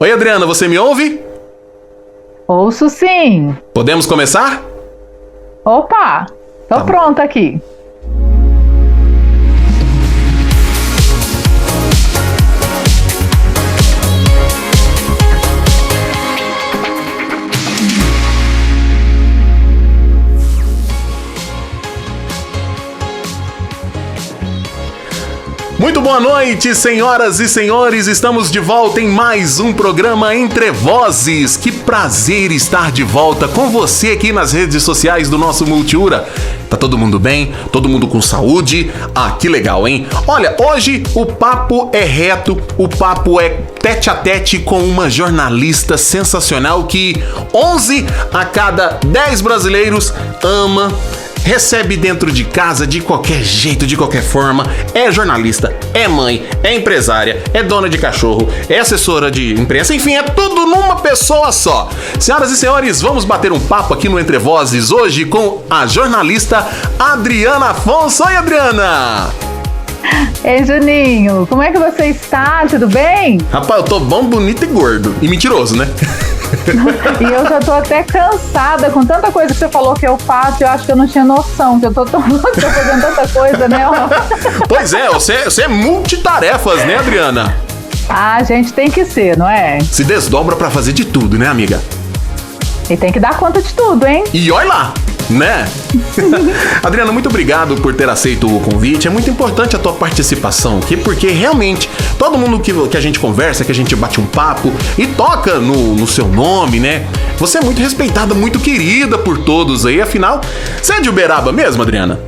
Oi, Adriana, você me ouve? Ouço sim. Podemos começar? Opa, tô pronta aqui. Muito boa noite, senhoras e senhores, estamos de volta em mais um programa Entre Vozes. Que prazer estar de volta com você aqui nas redes sociais do nosso Multiura. Tá todo mundo bem? Todo mundo com saúde? Ah, que legal, hein? Olha, hoje o papo é reto, o papo é tete a tete com uma jornalista sensacional que 11 a cada 10 brasileiros ama, recebe dentro de casa de qualquer jeito, de qualquer forma. É jornalista, é mãe, é empresária, é dona de cachorro, é assessora de imprensa, enfim, é tudo numa pessoa só. Senhoras e senhores, vamos bater um papo aqui no Entre Vozes hoje com a jornalista Adriana Afonso. Oi, Adriana! Ei, Juninho, como é que você está? Tudo bem? Rapaz, eu tô bom, bonito e gordo. E mentiroso, né? E eu já tô até cansada com tanta coisa que você falou que eu faço. Eu acho que eu não tinha noção que eu tô fazendo tanta coisa, né? Pois é, você é multitarefas, né, Adriana? Ah, a gente tem que ser, não é? Se desdobra pra fazer de tudo, né, amiga? E tem que dar conta de tudo, hein? E olha lá, né? Adriana, muito obrigado por ter aceito o convite. É muito importante a tua participação aqui, porque realmente todo mundo que a gente conversa, que a gente bate um papo e toca no seu nome, né? Você é muito respeitada, muito querida por todos aí. Afinal, você é de Uberaba mesmo, Adriana?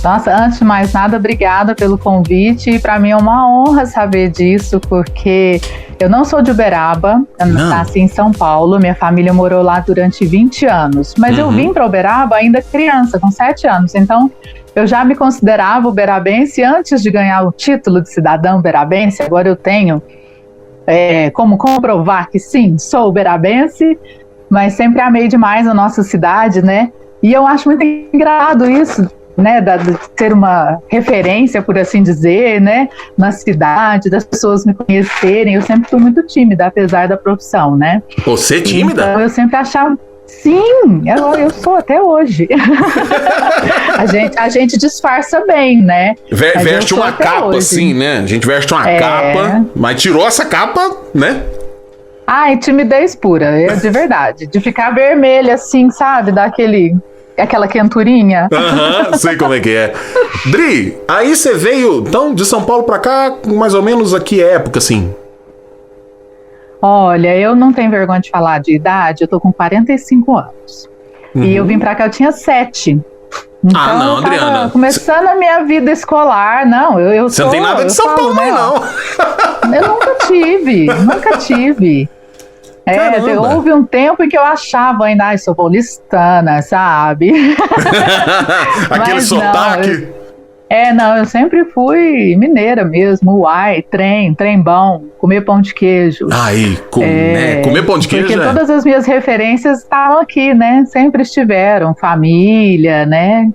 Nossa, antes de mais nada, obrigada pelo convite. E para mim é uma honra saber disso, porque eu não sou de Uberaba, eu nasci em São Paulo, minha família morou lá durante 20 anos. Mas eu vim para Uberaba ainda criança, com 7 anos. Então, eu já me considerava uberabense antes de ganhar o título de cidadã uberabense. Agora eu tenho como comprovar que sim, sou uberabense, mas sempre amei demais a nossa cidade, né? E eu acho muito engraçado isso, né, de ser uma referência, por assim dizer, né, na cidade, das pessoas me conhecerem. Eu sempre fui muito tímida, apesar da profissão, né? Você é tímida? Então eu sempre achava, sim, eu sou até hoje. a gente disfarça bem, né? Veste uma capa hoje, assim, né? A gente veste uma capa, mas tirou essa capa, né? Ai, timidez pura, de verdade. De ficar vermelha assim, sabe? Aquela quenturinha. Sei como é que é. Dri, aí você veio, então, de São Paulo pra cá, mais ou menos a que época, assim? Olha, eu não tenho vergonha de falar de idade, eu tô com 45 anos. E eu vim pra cá, eu tinha 7. Então, não, Adriana. Começando a minha vida escolar, não, eu Você não tem nada de São Paulo, né, não. Eu nunca tive. Houve um tempo em que eu achava ainda, sou paulistana, sabe? Aquele sotaque. Eu sempre fui mineira mesmo, trem bom, comer pão de queijo. Comer pão de queijo. Porque todas as minhas referências estavam aqui, né? Sempre estiveram, família, né?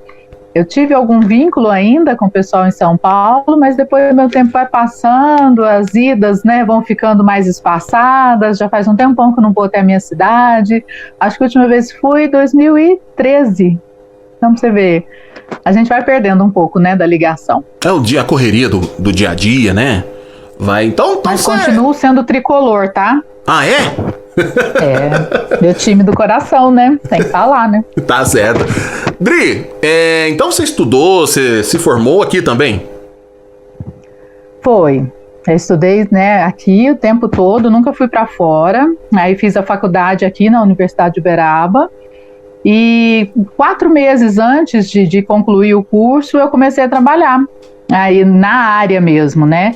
Eu tive algum vínculo ainda com o pessoal em São Paulo, mas depois o meu tempo vai passando, as idas, né, vão ficando mais espaçadas. Já faz um tempão que eu não vou até a minha cidade. Acho que a última vez foi em 2013. Então, pra você ver, a gente vai perdendo um pouco, né, da ligação. É a correria do dia a dia, né? Mas continuo sendo tricolor, tá? Ah, é? Meu time do coração, né? Tem que falar, né? Tá certo. Dri, então você estudou, você se formou aqui também? Foi. Eu estudei, né, aqui o tempo todo, nunca fui para fora. Aí fiz a faculdade aqui na Universidade de Uberaba. E 4 meses antes de concluir o curso, eu comecei a trabalhar aí na área mesmo, né?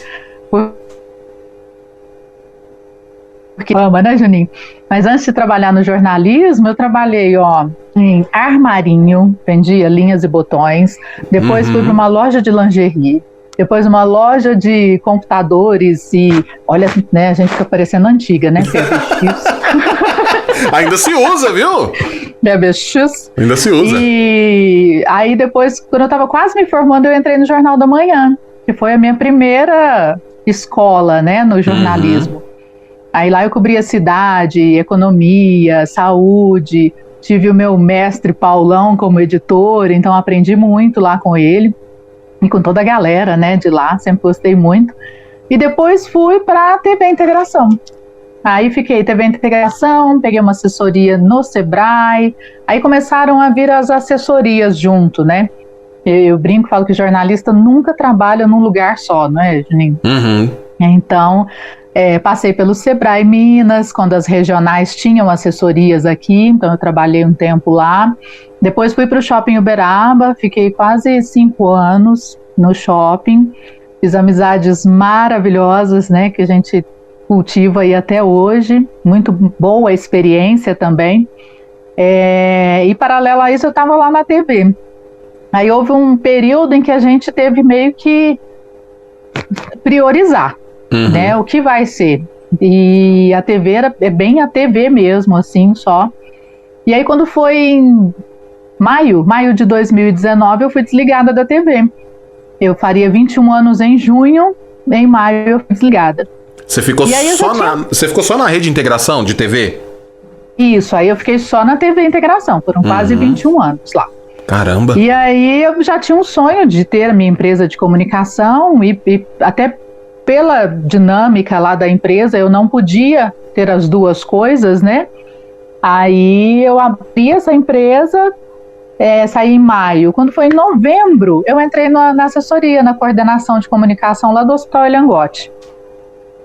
Porque ama, né, Juninho? Mas antes de trabalhar no jornalismo, eu trabalhei, em armarinho, vendia linhas e botões. Depois fui para uma loja de lingerie. Depois uma loja de computadores e... Olha, né, a gente fica parecendo antiga, né? PBX. Ainda se usa, viu? PBX. Ainda se usa. E aí depois, quando eu estava quase me formando, eu entrei no Jornal da Manhã, que foi a minha primeira escola, né, no jornalismo. Aí lá eu cobria cidade, economia, saúde, tive o meu mestre Paulão como editor, então aprendi muito lá com ele e com toda a galera, né, de lá, sempre gostei muito. E depois fui para a TV Integração. Aí fiquei TV Integração, peguei uma assessoria no Sebrae, aí começaram a vir as assessorias junto, né? Eu brinco, falo que jornalista nunca trabalha num lugar só, não é, Juninho? Uhum. Então, passei pelo Sebrae Minas, quando as regionais tinham assessorias aqui, então eu trabalhei um tempo lá. Depois fui para o Shopping Uberaba, fiquei quase 5 anos no shopping, fiz amizades maravilhosas, né, que a gente cultiva aí até hoje, muito boa experiência também. E paralelo a isso eu estava lá na TV. Aí houve um período em que a gente teve meio que priorizar, né, o que vai ser. E a TV é bem a TV mesmo, assim, só. E aí quando foi em maio de 2019, eu fui desligada da TV. Eu faria 21 anos em junho, em maio eu fui desligada. Você ficou só na rede de integração de TV? Isso, aí eu fiquei só na TV Integração, foram quase 21 anos lá. Caramba! E aí eu já tinha um sonho de ter a minha empresa de comunicação e até pela dinâmica lá da empresa eu não podia ter as duas coisas, né? Aí eu abri essa empresa, saí em maio. Quando foi em novembro, eu entrei na assessoria, na coordenação de comunicação lá do Hospital Eliangote.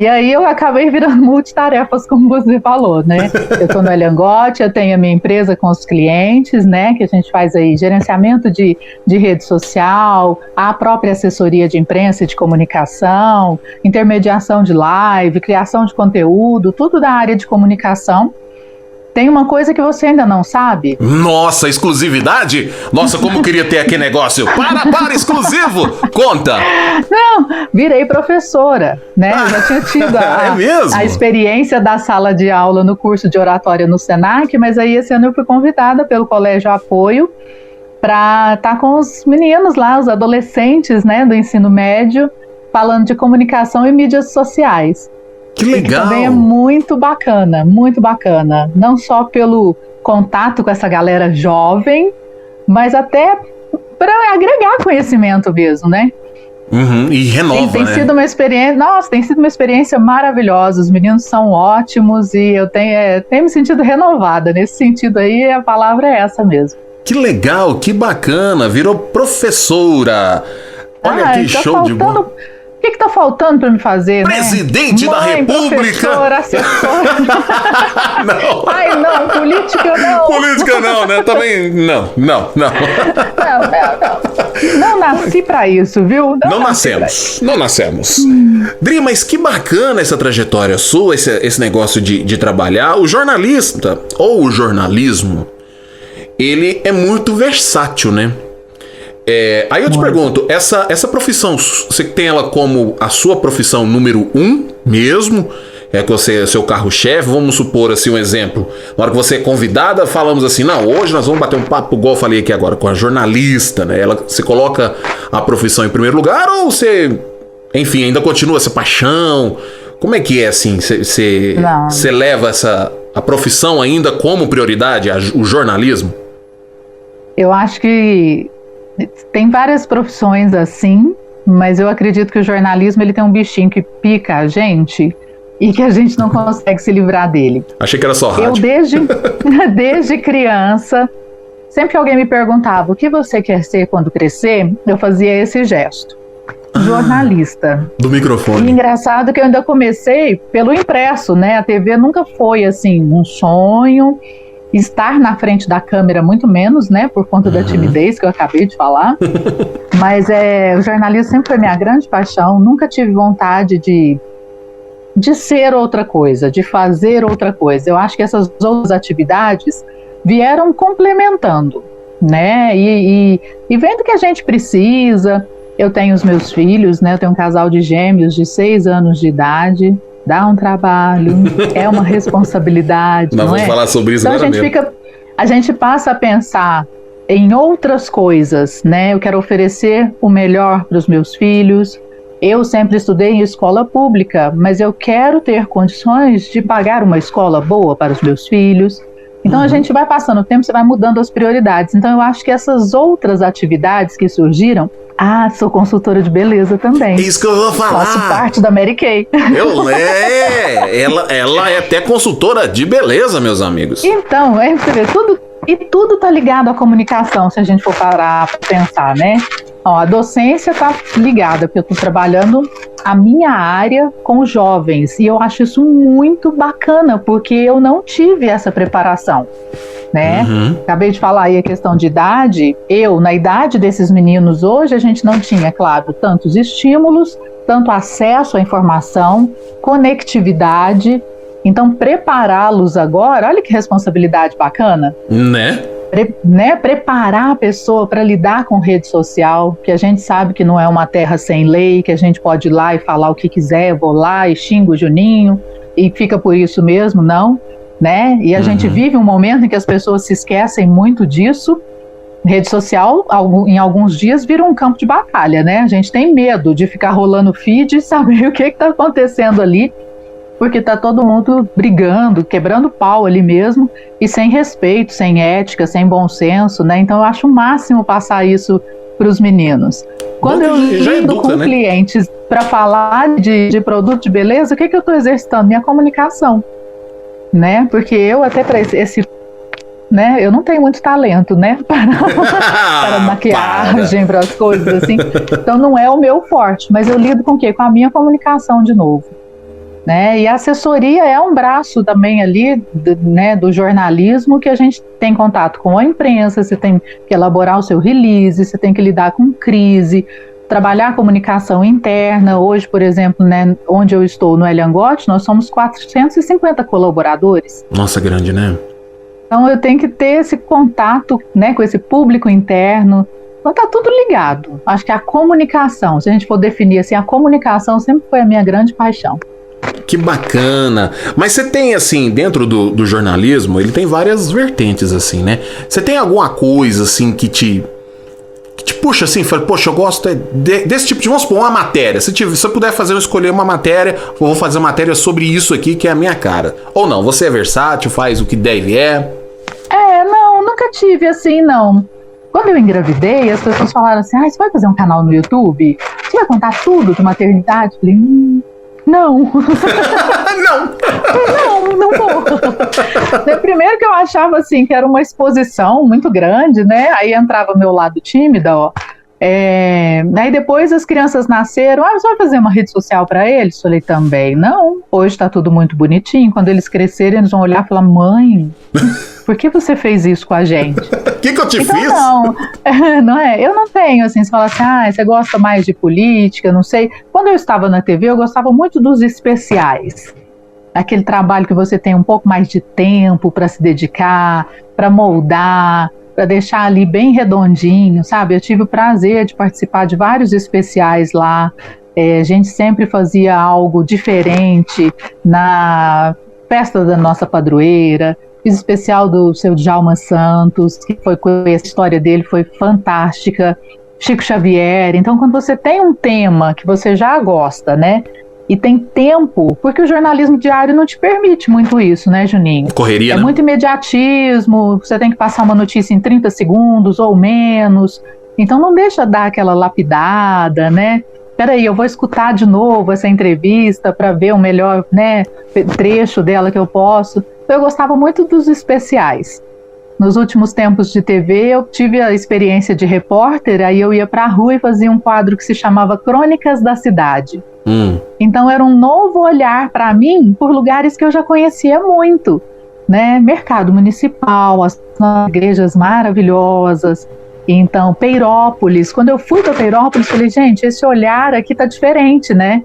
E aí eu acabei virando multitarefas, como você falou, né? Eu estou no Eliangote, eu tenho a minha empresa com os clientes, né? Que a gente faz aí gerenciamento de rede social, a própria assessoria de imprensa e de comunicação, intermediação de live, criação de conteúdo, tudo da área de comunicação. Tem uma coisa que você ainda não sabe? Nossa, exclusividade? Nossa, como queria ter aquele negócio. Para, exclusivo! Conta! Não, virei professora, né? Eu já tinha tido a experiência da sala de aula no curso de oratória no Senac, mas aí esse ano eu fui convidada pelo Colégio Apoio para estar com os meninos lá, os adolescentes, né, do ensino médio, falando de comunicação e mídias sociais. Que legal! Também é muito bacana, não só pelo contato com essa galera jovem, mas até para agregar conhecimento mesmo, né? E renova, tem sido uma experiência, nossa, tem sido uma experiência maravilhosa, os meninos são ótimos e eu tenho me sentido renovada, nesse sentido aí a palavra é essa mesmo. Que legal, que bacana, virou professora, olha que show de bola. O que tá faltando para me fazer, Presidente né? da República! Professora, assessora. Não. Ai, não, política não. Política não, né? Também não. Não nasci para isso, viu? Não nascemos. Dri, mas que bacana essa trajetória sua, esse negócio de trabalhar. O jornalista, ou o jornalismo, ele é muito versátil, né? Aí eu te pergunto, essa profissão, você tem ela como a sua profissão número 1 mesmo? Que você é seu carro-chefe, vamos supor assim um exemplo. Na hora que você é convidada, falamos assim, não, hoje nós vamos bater um papo, igual eu falei aqui agora, com a jornalista, né? Você coloca a profissão em primeiro lugar ou você, enfim, ainda continua essa paixão? Como é que é assim? Você leva a profissão ainda como prioridade, o jornalismo? Eu acho que tem várias profissões assim, mas eu acredito que o jornalismo ele tem um bichinho que pica a gente e que a gente não consegue se livrar dele. Achei que era só rádio. Eu desde criança, sempre que alguém me perguntava o que você quer ser quando crescer, eu fazia esse gesto. Jornalista. Do microfone. E engraçado que eu ainda comecei pelo impresso, né? A TV nunca foi assim um sonho. Estar na frente da câmera muito menos, né, por conta da timidez que eu acabei de falar, mas o jornalismo sempre foi minha grande paixão, nunca tive vontade de ser outra coisa, de fazer outra coisa. Eu acho que essas outras atividades vieram complementando, né, e vendo que a gente precisa. Eu tenho os meus filhos, né, eu tenho um casal de gêmeos de 6 anos de idade. Dá um trabalho, é uma responsabilidade. Nós vamos falar sobre isso então agora a gente passa a pensar em outras coisas, né? Eu quero oferecer o melhor para os meus filhos, Eu sempre estudei em escola pública, mas eu quero ter condições de pagar uma escola boa para os meus filhos. Então a gente vai passando o tempo, você vai mudando as prioridades. Então eu acho que essas outras atividades que surgiram... sou consultora de beleza também. Isso que eu vou falar. Faço parte da Mary Kay. Ela é até consultora de beleza, meus amigos. Então, você vê, tudo tá ligado à comunicação, se a gente for parar para pensar, né? A docência tá ligada, porque eu tô trabalhando a minha área com jovens, e eu acho isso muito bacana, porque eu não tive essa preparação, né? Acabei de falar aí a questão de idade. Na idade desses meninos hoje, a gente não tinha, claro, tantos estímulos, tanto acesso à informação, conectividade. Então, prepará-los agora, olha que responsabilidade bacana. Preparar a pessoa para lidar com rede social, que a gente sabe que não é uma terra sem lei, que a gente pode ir lá e falar o que quiser, vou lá e xingo o Juninho, e fica por isso mesmo, não, né? E a gente vive um momento em que as pessoas se esquecem muito disso. Rede social, em alguns dias, vira um campo de batalha, né? A gente tem medo de ficar rolando feed e saber o que está acontecendo ali, porque tá todo mundo brigando, quebrando pau ali mesmo, e sem respeito, sem ética, sem bom senso, né? Então eu acho o máximo passar isso para os meninos. Quando eu lido com clientes para falar de produto de beleza, o que eu estou exercitando? Minha comunicação, né? Porque eu até para esse né? Eu não tenho muito talento, né? Para maquiagem, para as coisas assim. Então não é o meu forte, mas eu lido com o quê? Com a minha comunicação de novo. Né? E a assessoria é um braço também ali, né, do jornalismo, que a gente tem contato com a imprensa, você tem que elaborar o seu release, você tem que lidar com crise, trabalhar a comunicação interna. Hoje, por exemplo, né, onde eu estou, no Eliangote, nós somos 450 colaboradores. Nossa, grande, né? Então eu tenho que ter esse contato, né, com esse público interno. Então tá tudo ligado. Acho que a comunicação, se a gente for definir assim, a comunicação sempre foi a minha grande paixão. Que bacana. Mas você tem, assim, dentro do jornalismo, ele tem várias vertentes, assim, né? Você tem alguma coisa, assim, que te puxa, assim, fala, poxa, eu gosto desse tipo de... Vamos supor, uma matéria. Se eu puder escolher uma matéria, eu vou fazer uma matéria sobre isso aqui, que é a minha cara. Ou não, você é versátil, faz o que deve Não, nunca tive assim, não. Quando eu engravidei, as pessoas falaram assim, você vai fazer um canal no YouTube? Você vai contar tudo de maternidade? Eu falei, não. não vou. Primeiro que eu achava assim que era uma exposição muito grande, né? Aí entrava meu lado tímida, Aí depois as crianças nasceram, você vai fazer uma rede social para eles? Falei, também não. Hoje tá tudo muito bonitinho. Quando eles crescerem, eles vão olhar e falar, mãe, por que você fez isso com a gente? O que eu te fiz? Não é? Eu não tenho, assim, você fala assim, você gosta mais de política, não sei. Quando eu estava na TV, eu gostava muito dos especiais. Aquele trabalho que você tem um pouco mais de tempo para se dedicar, para moldar, para deixar ali bem redondinho, sabe? Eu tive o prazer de participar de vários especiais lá. A gente sempre fazia algo diferente na festa da nossa padroeira. Fiz especial do seu Djalma Santos, que a história dele foi fantástica. Chico Xavier. Então, quando você tem um tema que você já gosta, né? E tem tempo, porque o jornalismo diário não te permite muito isso, né, Juninho? Correria, né? Muito imediatismo, você tem que passar uma notícia em 30 segundos ou menos. Então, não deixa dar aquela lapidada, né? Peraí, eu vou escutar de novo essa entrevista para ver o melhor, né, trecho dela que eu posso. Eu gostava muito dos especiais. Nos últimos tempos de TV, eu tive a experiência de repórter, aí eu ia para a rua e fazia um quadro que se chamava Crônicas da Cidade. Então era um novo olhar para mim por lugares que eu já conhecia muito, né? Mercado Municipal, as igrejas maravilhosas. Então, Peirópolis. Quando eu fui para Peirópolis, falei, gente, esse olhar aqui tá diferente, né?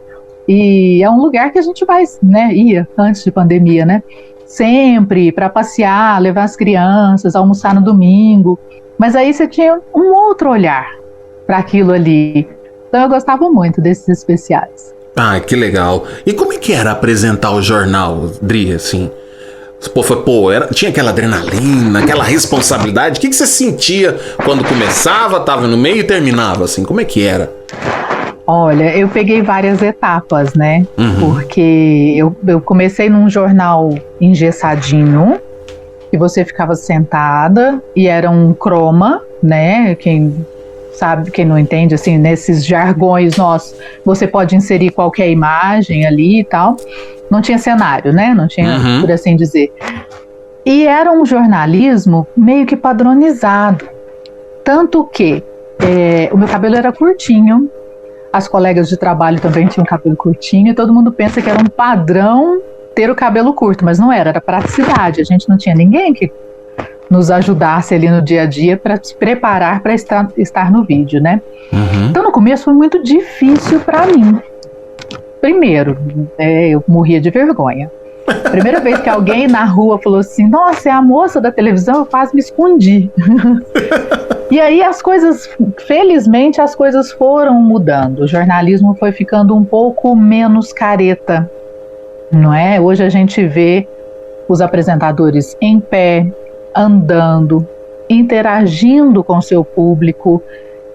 E é um lugar que a gente vai, né? Ia antes de pandemia, né? Sempre para passear, levar as crianças, almoçar no domingo. Mas aí você tinha um outro olhar para aquilo ali. Então eu gostava muito desses especiais. Que legal. E como é que era apresentar o jornal, Dri, assim? Tinha aquela adrenalina, aquela responsabilidade. O que você sentia quando começava, tava no meio e terminava, assim? Como é que era? Olha, eu peguei várias etapas, né? Porque eu comecei num jornal engessadinho, que você ficava sentada e era um croma, né? Quem sabe, quem não entende, assim, nesses jargões nossos, você pode inserir qualquer imagem ali e tal. Não tinha cenário, né? Não tinha, por assim dizer. E era um jornalismo meio que padronizado. Tanto que o meu cabelo era curtinho, as colegas de trabalho também tinham cabelo curtinho, e todo mundo pensa que era um padrão ter o cabelo curto, mas não era, era praticidade. A gente não tinha ninguém que nos ajudasse ali no dia a dia para se preparar para estar no vídeo, né? Então no começo foi muito difícil para mim. Primeiro, eu morria de vergonha. Primeira vez que alguém na rua falou assim, nossa, é a moça da televisão, eu quase me escondi. E aí as coisas, felizmente as coisas foram mudando, o jornalismo foi ficando um pouco menos careta, não é? Hoje a gente vê os apresentadores em pé, andando, interagindo com o seu público.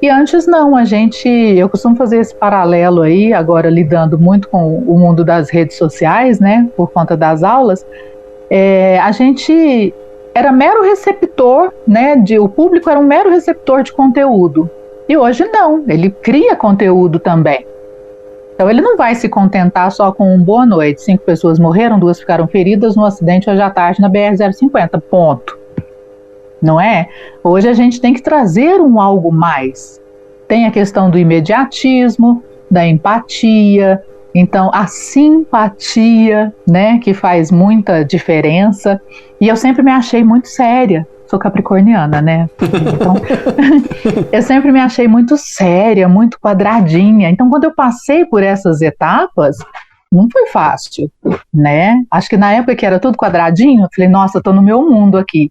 E antes não, eu costumo fazer esse paralelo aí, agora lidando muito com o mundo das redes sociais, né, por conta das aulas, a gente era mero receptor, né, o público era um mero receptor de conteúdo, e hoje não, ele cria conteúdo também. Então ele não vai se contentar só com um boa noite, 5 pessoas morreram, 2 ficaram feridas no acidente hoje à tarde na BR-050, ponto. Não é? Hoje a gente tem que trazer um algo mais. Tem a questão do imediatismo, da empatia, então a simpatia, né, que faz muita diferença. E eu sempre me achei muito séria. Sou capricorniana, né? Então, eu sempre me achei muito séria, muito quadradinha. Então, quando eu passei por essas etapas, não foi fácil, né? Acho que na época que era tudo quadradinho, eu falei, nossa, eu tô no meu mundo aqui.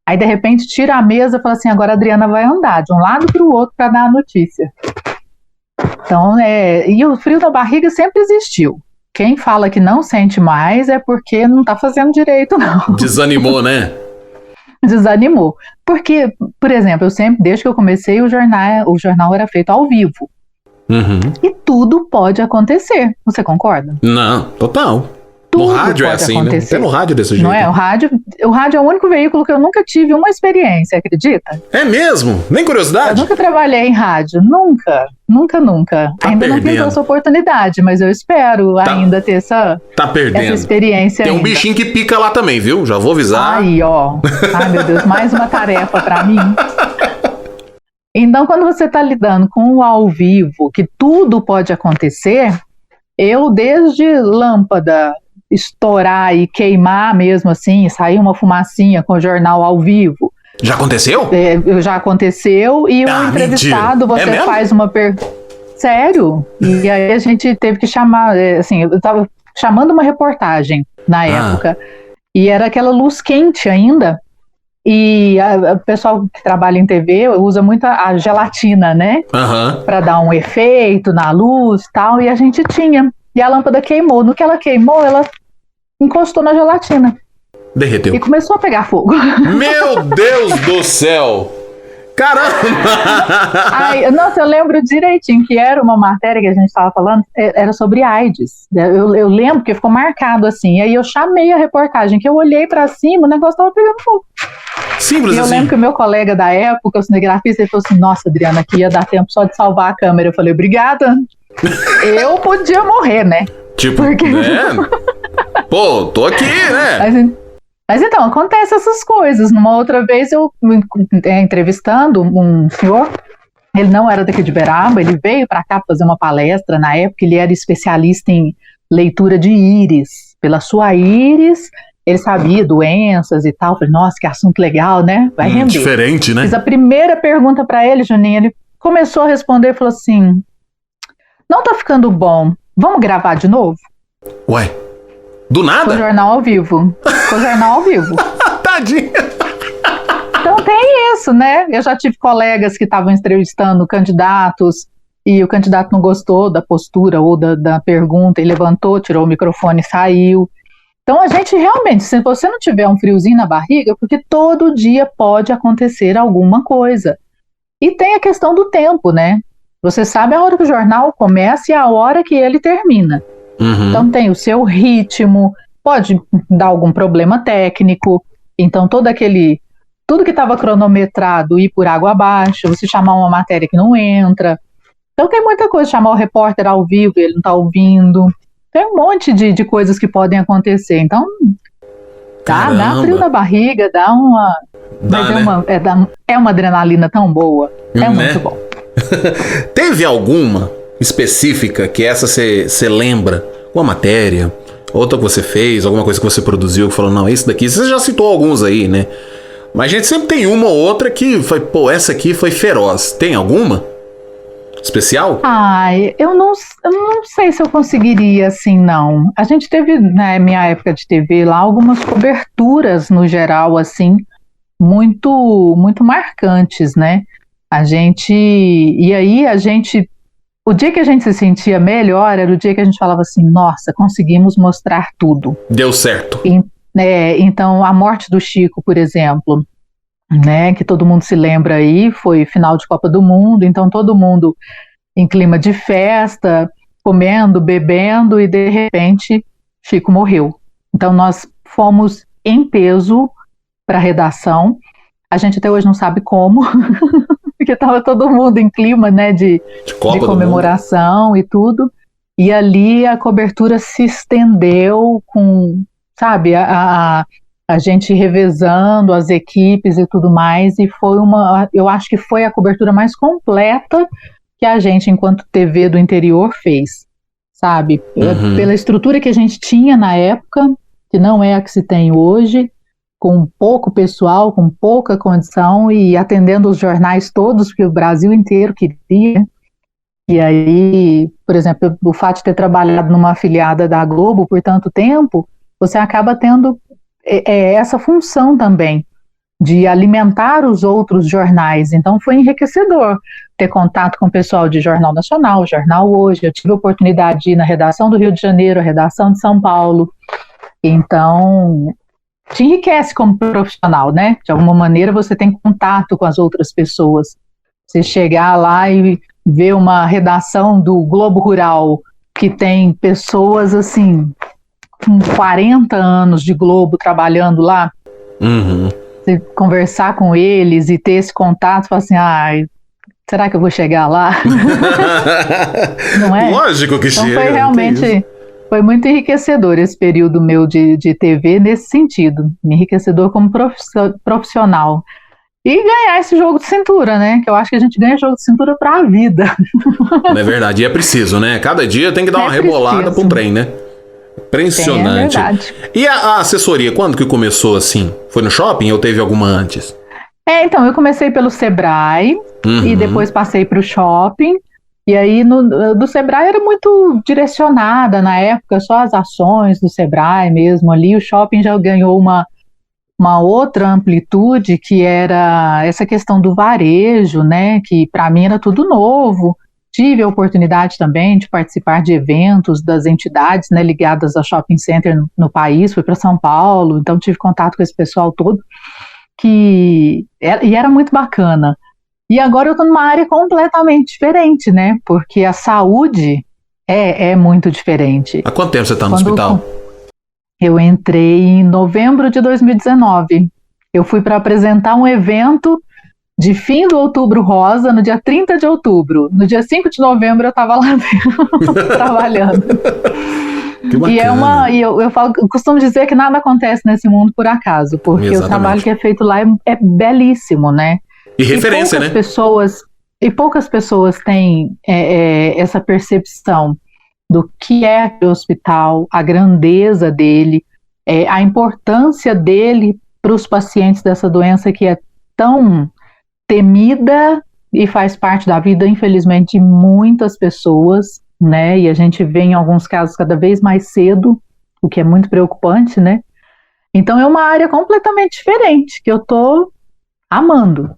Aí, de repente, tira a mesa e fala assim, agora a Adriana vai andar de um lado para o outro para dar a notícia. Então, e o frio da barriga sempre existiu. Quem fala que não sente mais é porque não está fazendo direito, não. Desanimou, né? Desanimou. Porque, por exemplo, eu sempre, desde que eu comecei, o jornal era feito ao vivo. E tudo pode acontecer. Você concorda? Não, total. Tudo no rádio é assim, acontecer. né? Até no rádio desse jeito. Não é? O rádio é o único veículo que eu nunca tive uma experiência, acredita? É mesmo? Nem curiosidade? Eu nunca trabalhei em rádio, nunca. Tá ainda perdendo. não tenho essa oportunidade, mas eu espero ainda ter essa experiência. Tem um bichinho que pica lá também, viu? Já vou avisar. Aí, ó. Ai, meu Deus, mais uma tarefa pra mim. Então, quando você tá lidando com o ao vivo, que tudo pode acontecer, eu desde lâmpada estourar e queimar mesmo assim, sair uma fumacinha com o jornal ao vivo. Já aconteceu? Já aconteceu, e o entrevistado, mentira. você faz uma Sério? E aí a gente teve que chamar, assim, eu tava chamando uma reportagem na época, e era aquela luz quente ainda, e o pessoal que trabalha em TV usa muito a gelatina, né? Pra dar um efeito na luz e tal, e a gente tinha. E a lâmpada queimou. No que ela queimou, ela encostou na gelatina. Derreteu. E começou a pegar fogo. Meu Deus do céu! Caramba! Ai, nossa, eu lembro direitinho que era uma matéria que a gente estava falando, era sobre AIDS. Eu lembro que ficou marcado assim. E aí eu chamei a reportagem, que eu olhei pra cima, o negócio estava pegando fogo. Simples e eu assim. lembro que o meu colega da época, o cinegrafista, ele falou assim, nossa, Adriana, aqui ia dar tempo só de salvar a câmera. Eu falei, obrigada. Eu podia morrer, né? Tipo, porque... Pô, tô aqui, né? Mas então, acontece essas coisas. Numa outra vez eu entrevistando um senhor, ele não era daqui de Uberaba, ele veio para cá fazer uma palestra. Na época ele era especialista em leitura de íris. Pela sua íris, ele sabia doenças e tal. Falei, nossa, que assunto legal, né? Vai render. Diferente, né? Fiz a primeira pergunta para ele, Juninho, ele começou a responder e falou assim, não tá ficando bom, vamos gravar de novo? Ué, do nada? Com o jornal ao vivo. Tadinha. Então tem isso, né? Eu já tive colegas que estavam entrevistando candidatos e o candidato não gostou da postura ou da pergunta e levantou, tirou o microfone e saiu. Então a gente realmente, se você não tiver um friozinho na barriga, porque todo dia pode acontecer alguma coisa. E tem a questão do tempo, né? Você sabe a hora que o jornal começa e a hora que ele termina. Então tem o seu ritmo, pode dar algum problema técnico, então tudo que estava cronometrado ir por água abaixo, você chamar uma matéria que não entra. Então tem muita coisa, chamar o repórter ao vivo, ele não está ouvindo. Tem um monte de coisas que podem acontecer. Então dá frio na barriga, dá uma... é uma adrenalina tão boa. É muito bom. Teve alguma específica que essa você lembra? Uma matéria, outra que você fez, alguma coisa que você produziu que falou, não, esse daqui, você já citou alguns aí, né? Mas a gente sempre tem uma ou outra que foi, pô, essa aqui foi feroz. Tem alguma especial? Eu não sei se eu conseguiria, assim, não. A gente teve, na minha época de TV lá, algumas coberturas, no geral, assim, muito, muito marcantes, né? O dia que a gente se sentia melhor era o dia que a gente falava assim, nossa, conseguimos mostrar tudo. Deu certo. Então, a morte do Chico, por exemplo, né, que todo mundo se lembra aí, foi final de Copa do Mundo, então todo mundo em clima de festa, comendo, bebendo, e de repente Chico morreu. Então nós fomos em peso para a redação, a gente até hoje não sabe como, porque estava todo mundo em clima, né, de comemoração e tudo, e ali a cobertura se estendeu com, sabe, a gente revezando as equipes e tudo mais, e eu acho que foi a cobertura mais completa que a gente, enquanto TV do interior, fez, sabe, pela estrutura que a gente tinha na época, que não é a que se tem hoje, com pouco pessoal, com pouca condição, e atendendo os jornais todos que o Brasil inteiro queria. E aí, por exemplo, o fato de ter trabalhado numa afiliada da Globo por tanto tempo, você acaba tendo essa função também, de alimentar os outros jornais. Então foi enriquecedor ter contato com o pessoal de Jornal Nacional, Jornal Hoje. Eu tive a oportunidade de ir na redação do Rio de Janeiro, a redação de São Paulo. Então te enriquece como profissional, né? De alguma maneira você tem contato com as outras pessoas. Você chegar lá e ver uma redação do Globo Rural que tem pessoas assim com 40 anos de Globo trabalhando lá, você conversar com eles e ter esse contato, falar assim, será que eu vou chegar lá? Não é? Lógico que chega. Então foi realmente... Foi muito enriquecedor esse período meu de TV nesse sentido, enriquecedor como profissional. E ganhar esse jogo de cintura, né? Que eu acho que a gente ganha jogo de cintura pra vida. Não é verdade, e é preciso, né? Cada dia tem que dar uma rebolada pra um trem, né? Impressionante. É verdade. E a assessoria, quando que começou assim? Foi no shopping ou teve alguma antes? Então, eu comecei pelo Sebrae e depois passei pro shopping. E aí, do Sebrae era muito direcionada na época, só as ações do Sebrae mesmo ali. O shopping já ganhou uma outra amplitude, que era essa questão do varejo, né? Que para mim era tudo novo. Tive a oportunidade também de participar de eventos das entidades, né, ligadas a shopping center no país. Fui para São Paulo, então tive contato com esse pessoal todo, e era muito bacana. E agora eu estou numa área completamente diferente, né? Porque a saúde é muito diferente. Há quanto tempo você está no hospital? Eu entrei em novembro de 2019. Eu fui para apresentar um evento de fim do Outubro Rosa, no dia 30 de outubro. No dia 5 de novembro eu estava lá trabalhando. Que bacana. E eu costumo dizer que nada acontece nesse mundo por acaso, porque Exatamente. O trabalho que é feito lá é belíssimo, né? E referência, né? Poucas pessoas têm essa percepção do que é o hospital, a grandeza dele, a importância dele para os pacientes dessa doença que é tão temida e faz parte da vida, infelizmente, de muitas pessoas, né? E a gente vê em alguns casos cada vez mais cedo, o que é muito preocupante, né? Então é uma área completamente diferente, que eu tô amando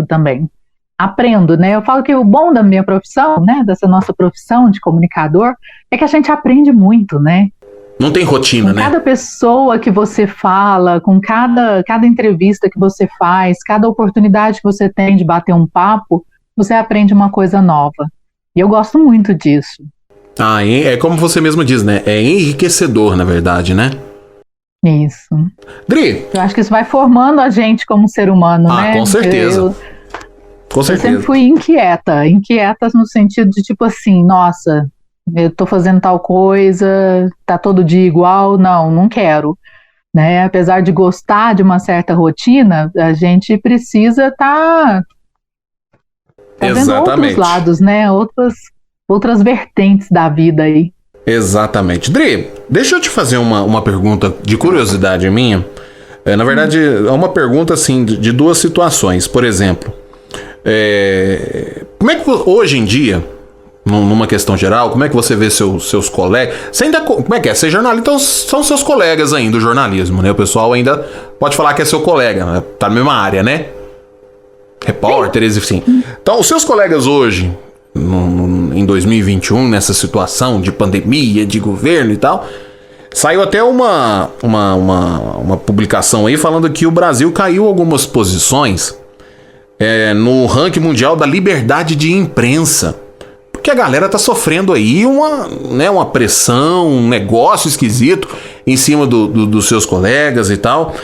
também. Aprendo, né? Eu falo que o bom da minha profissão, né, dessa nossa profissão de comunicador, é que a gente aprende muito, né? Não tem rotina, né? Cada pessoa que você fala, com cada entrevista que você faz, cada oportunidade que você tem de bater um papo, você aprende uma coisa nova. E eu gosto muito disso. É como você mesmo diz, né? É enriquecedor, na verdade, né? Isso. Dri. Eu acho que isso vai formando a gente como ser humano, né? Com certeza. Com certeza. Eu sempre fui inquieta no sentido de tipo assim, nossa, eu tô fazendo tal coisa, tá todo dia igual, não quero. Né? Apesar de gostar de uma certa rotina, a gente precisa estar vendo outros lados, né? Outras vertentes da vida aí. Exatamente. Dri, deixa eu te fazer uma pergunta de curiosidade minha. Na verdade, é uma pergunta assim de duas situações. Por exemplo, como é que hoje em dia, numa questão geral, como é que você vê seus colegas? Você ainda, como é que é? Ser jornalista, então são seus colegas ainda do jornalismo, né? O pessoal ainda pode falar que é seu colega, né? Tá na mesma área, né? Repórteres, enfim. Então, os seus colegas hoje, em 2021, nessa situação de pandemia, de governo e tal, saiu até uma publicação aí falando que o Brasil caiu algumas posições no ranking mundial da liberdade de imprensa. Porque a galera tá sofrendo aí uma pressão, um negócio esquisito em cima dos seus colegas e tal.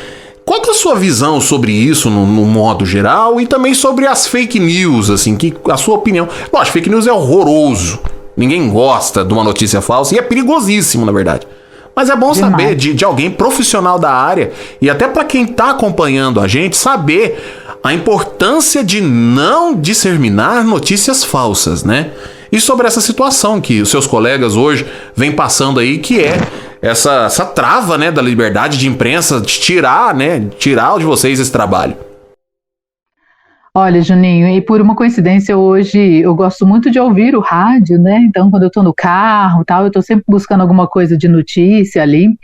Qual que é a sua visão sobre isso no modo geral e também sobre as fake news, assim, a sua opinião? Lógico, fake news é horroroso. Ninguém gosta de uma notícia falsa e é perigosíssimo, na verdade. Mas é bom saber de alguém profissional da área e até para quem tá acompanhando a gente, saber a importância de não disseminar notícias falsas, né? E sobre essa situação que os seus colegas hoje vêm passando aí, que é essa trava, né, da liberdade de imprensa, de tirar de vocês esse trabalho. Olha, Juninho, e por uma coincidência hoje eu gosto muito de ouvir o rádio, né? Então quando eu tô no carro tal, eu tô sempre buscando alguma coisa de notícia ali.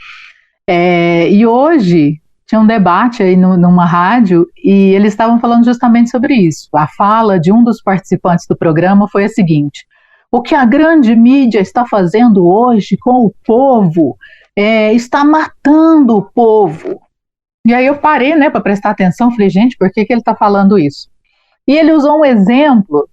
E hoje tinha um debate aí numa rádio e eles estavam falando justamente sobre isso. A fala de um dos participantes do programa foi a seguinte: o que a grande mídia está fazendo hoje com o povo está matando o povo. E aí eu parei, né, para prestar atenção, falei, gente, por que ele está falando isso? E ele usou um exemplo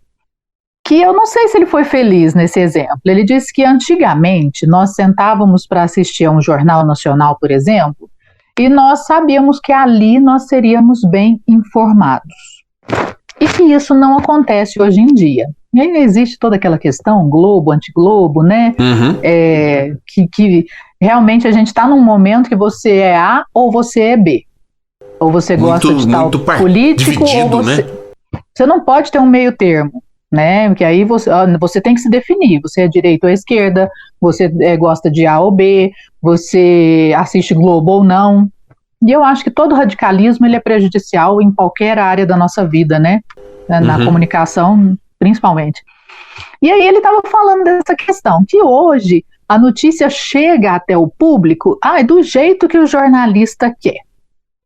que eu não sei se ele foi feliz nesse exemplo. Ele disse que antigamente nós sentávamos para assistir a um jornal nacional, por exemplo, e nós sabíamos que ali nós seríamos bem informados. E que isso não acontece hoje em dia. E aí existe toda aquela questão, Globo, anti-Globo, né? Que realmente a gente está num momento que você é A ou você é B. Ou você gosta de tal político, dividido, ou você... Né? Você não pode ter um meio termo, né? Porque aí você tem que se definir. Você é direita ou esquerda, você gosta de A ou B, você assiste Globo ou não. E eu acho que todo radicalismo ele é prejudicial em qualquer área da nossa vida, né? Na comunicação, principalmente. E aí ele estava falando dessa questão, que hoje a notícia chega até o público do jeito que o jornalista quer.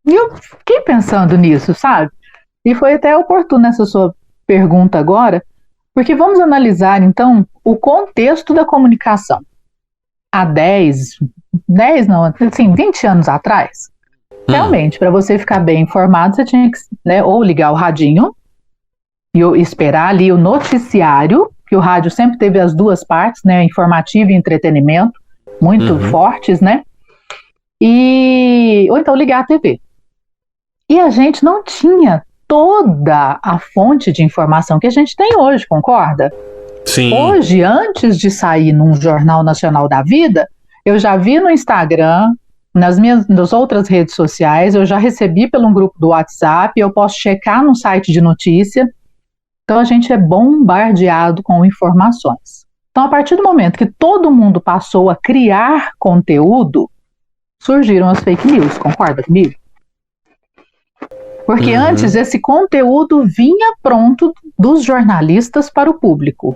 E eu fiquei pensando nisso, sabe? E foi até oportuno essa sua pergunta agora, porque vamos analisar, então, o contexto da comunicação. Há 20 anos atrás, realmente, para você ficar bem informado, você tinha que ou ligar o radinho e esperar ali o noticiário, que o rádio sempre teve as duas partes, né, informativo e entretenimento, muito fortes, né? Ou então ligar a TV. E a gente não tinha toda a fonte de informação que a gente tem hoje, concorda? Sim. Hoje, antes de sair num Jornal Nacional da Vida, eu já vi no Instagram, nas outras redes sociais, eu já recebi pelo um grupo do WhatsApp, eu posso checar no site de notícia. Então a gente é bombardeado com informações. Então a partir do momento que todo mundo passou a criar conteúdo, surgiram as fake news, concorda comigo? Porque antes esse conteúdo vinha pronto dos jornalistas para o público.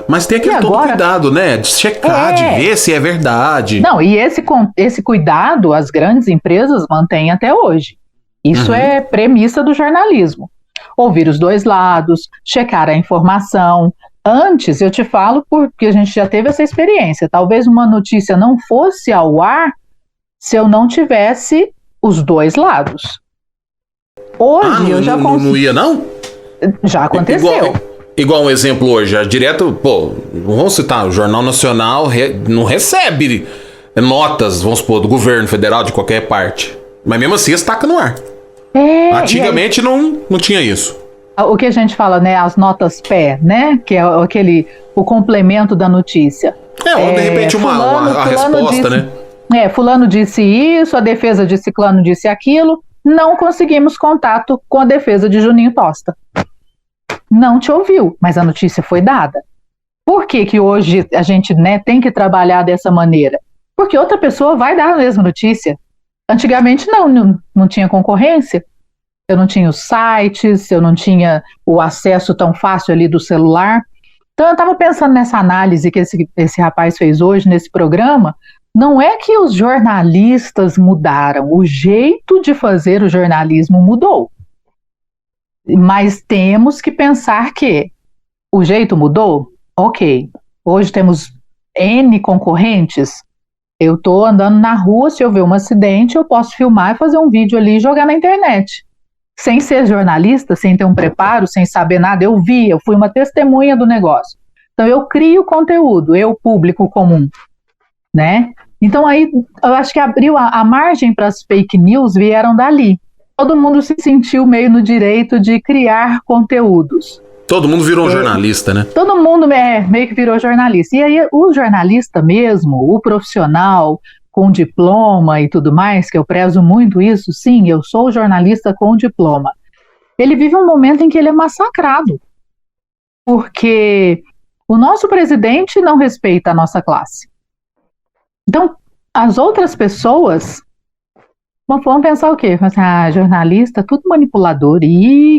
Mas tem aquele todo cuidado, né? De checar, de ver se é verdade. Não, e esse cuidado as grandes empresas mantêm até hoje. Isso é premissa do jornalismo. Ouvir os dois lados, checar a informação. Antes, eu te falo porque a gente já teve essa experiência. Talvez uma notícia não fosse ao ar se eu não tivesse os dois lados. Hoje eu já consigo... Não ia, não? Já aconteceu. Igual um exemplo hoje, direto, vamos citar, o Jornal Nacional não recebe notas, vamos supor, do governo federal, de qualquer parte. Mas mesmo assim, estaca no ar. Antigamente não tinha isso. O que a gente fala, né, as notas pé, né, que é o complemento da notícia. Ou de repente a resposta, disse, né? Fulano disse isso, a defesa de Ciclano disse aquilo, não conseguimos contato com a defesa de Juninho Tosta. Não te ouviu, mas a notícia foi dada. Por que hoje a gente, né, tem que trabalhar dessa maneira? Porque outra pessoa vai dar a mesma notícia. Antigamente não tinha concorrência. Eu não tinha os sites, eu não tinha o acesso tão fácil ali do celular. Então eu estava pensando nessa análise que esse rapaz fez hoje nesse programa. Não é que os jornalistas mudaram, o jeito de fazer o jornalismo mudou. Mas temos que pensar que o jeito mudou? Ok, hoje temos N concorrentes. Eu estou andando na rua, se eu ver um acidente, eu posso filmar e fazer um vídeo ali e jogar na internet. Sem ser jornalista, sem ter um preparo, sem saber nada, eu fui uma testemunha do negócio. Então eu crio conteúdo, eu, público comum, né? Então aí eu acho que abriu a margem para as fake news, vieram dali. Todo mundo se sentiu meio no direito de criar conteúdos. Todo mundo virou jornalista, né? Todo mundo meio que virou jornalista. E aí o jornalista mesmo, o profissional com diploma e tudo mais, que eu prezo muito isso, sim, eu sou jornalista com diploma. Ele vive um momento em que ele é massacrado. Porque o nosso presidente não respeita a nossa classe. Então, as outras pessoas vão pensar o quê? Jornalista, tudo manipulador.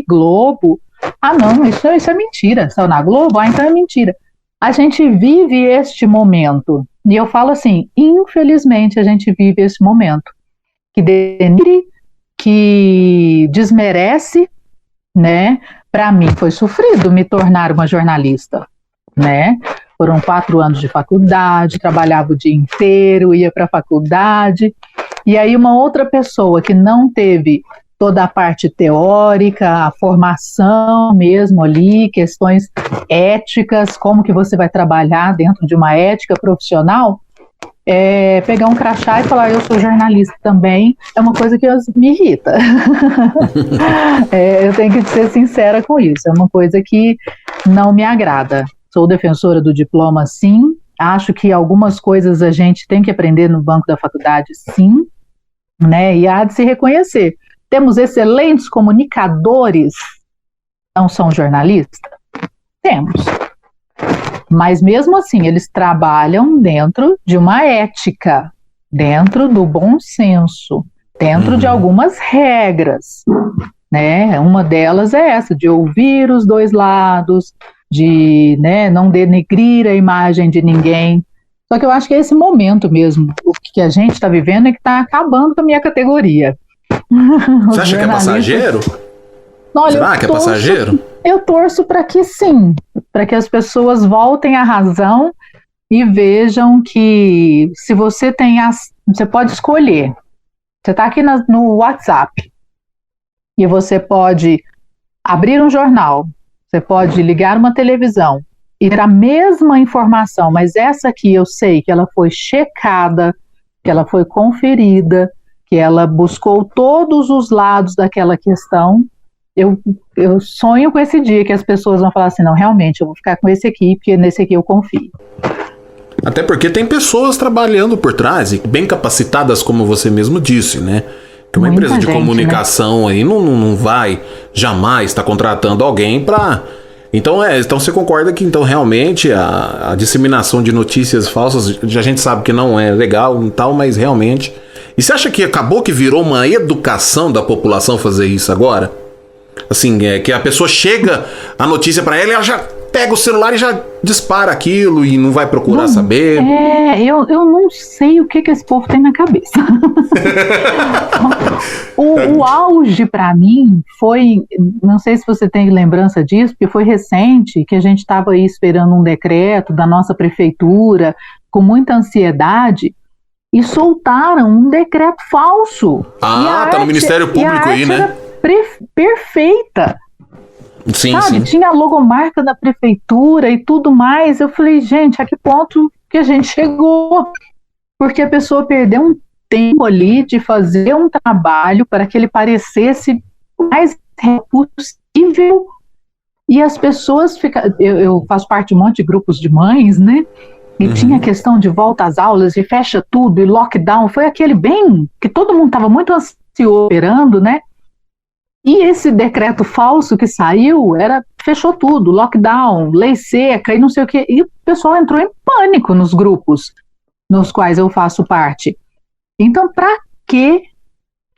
Globo. Não, isso é mentira. Saiu na Globo? Então é mentira. A gente vive este momento. E eu falo assim, infelizmente a gente vive esse momento. Que denigre, que desmerece, né? Para mim foi sofrido me tornar uma jornalista, né? Foram 4 anos de faculdade, trabalhava o dia inteiro, ia para a faculdade. E aí uma outra pessoa que não teve toda a parte teórica, a formação mesmo ali, questões éticas, como que você vai trabalhar dentro de uma ética profissional, pegar um crachá e falar, eu sou jornalista também, é uma coisa que me irrita. Eu tenho que ser sincera com isso, é uma coisa que não me agrada. Sou defensora do diploma, sim, acho que algumas coisas a gente tem que aprender no banco da faculdade, sim, né? E há de se reconhecer. Temos excelentes comunicadores, não são jornalistas? Temos. Mas mesmo assim, eles trabalham dentro de uma ética, dentro do bom senso, dentro de algumas regras, né? Uma delas é essa, de ouvir os dois lados, de, né, não denegrir a imagem de ninguém. Só que eu acho que é esse momento mesmo, o que a gente está vivendo é que está acabando com a minha categoria. Você acha que é passageiro? Olha, será que é passageiro? Eu torço para que sim, para que as pessoas voltem à razão e vejam que se você você pode escolher. Você está aqui no WhatsApp e você pode abrir um jornal, você pode ligar uma televisão e ter a mesma informação, mas essa aqui eu sei que ela foi checada, que ela foi conferida, que ela buscou todos os lados daquela questão. Eu sonho com esse dia que as pessoas vão falar assim, não, realmente, eu vou ficar com esse aqui, porque nesse aqui eu confio. Até porque tem pessoas trabalhando por trás, e bem capacitadas, como você mesmo disse, né? Que uma empresa de comunicação, né, aí não vai jamais estar contratando alguém para... Então você concorda que então realmente a disseminação de notícias falsas, a gente sabe que não é legal e tal, mas realmente... E você acha que acabou que virou uma educação da população fazer isso agora? Assim, que a pessoa chega, a notícia para ela e ela já pega o celular e já dispara aquilo e não vai procurar saber. Eu não sei o que esse povo tem na cabeça. o auge para mim foi, não sei se você tem lembrança disso, porque foi recente que a gente estava aí esperando um decreto da nossa prefeitura com muita ansiedade e soltaram um decreto falso. Tá no Ministério Público aí, né? Perfeita. Sim, sabe? sim. Tinha a logomarca da prefeitura e tudo mais. Eu falei, gente, a que ponto que a gente chegou? Porque a pessoa perdeu um tempo ali de fazer um trabalho para que ele parecesse o mais real possível. E as pessoas ficam. Eu faço parte de um monte de grupos de mães, né? E tinha a questão de volta às aulas, e fecha tudo, e lockdown. Foi aquele bem que todo mundo estava muito ansioso esperando, né? E esse decreto falso que saiu, fechou tudo, lockdown, lei seca e não sei o quê. E o pessoal entrou em pânico nos grupos nos quais eu faço parte. Então, para que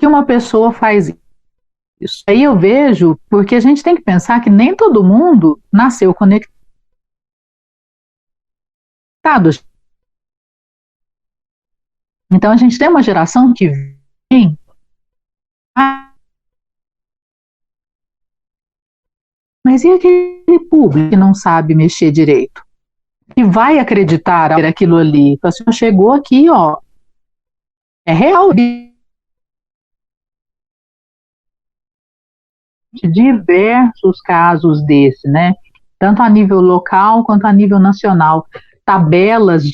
uma pessoa faz isso? Aí eu vejo, porque a gente tem que pensar que nem todo mundo nasceu conectado. Então, a gente tem uma geração que vem. Mas e aquele público que não sabe mexer direito? Que vai acreditar aquilo ali? A senhora chegou aqui, ó. É real. Diversos casos desse, né? Tanto a nível local quanto a nível nacional. Tabelas